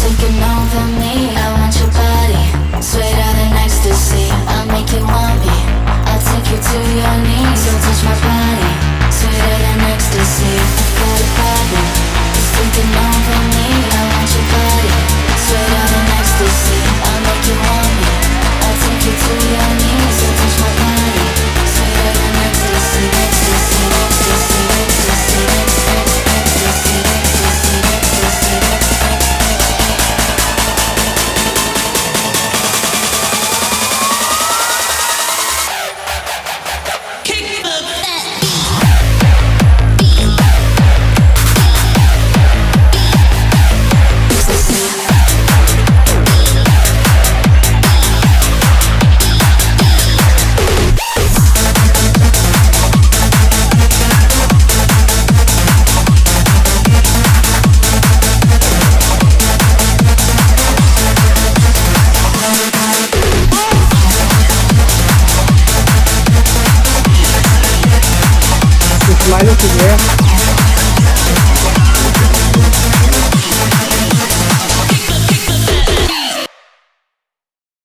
taking over me. I want your body, sweeter than ecstasy. I'll make you want me. I'll take you to your knees. So touch my body, sweeter than ecstasy. I've got a problem, it's taking over me. I want your body, sweeter than ecstasy. I'll make you want me. I'll take you to your knees. So touch my body, sweeter than ecstasy, ecstasy, ecstasy, ecstasy, ecstasy, ecstasy, ecstasy, ecstasy. Minus in here.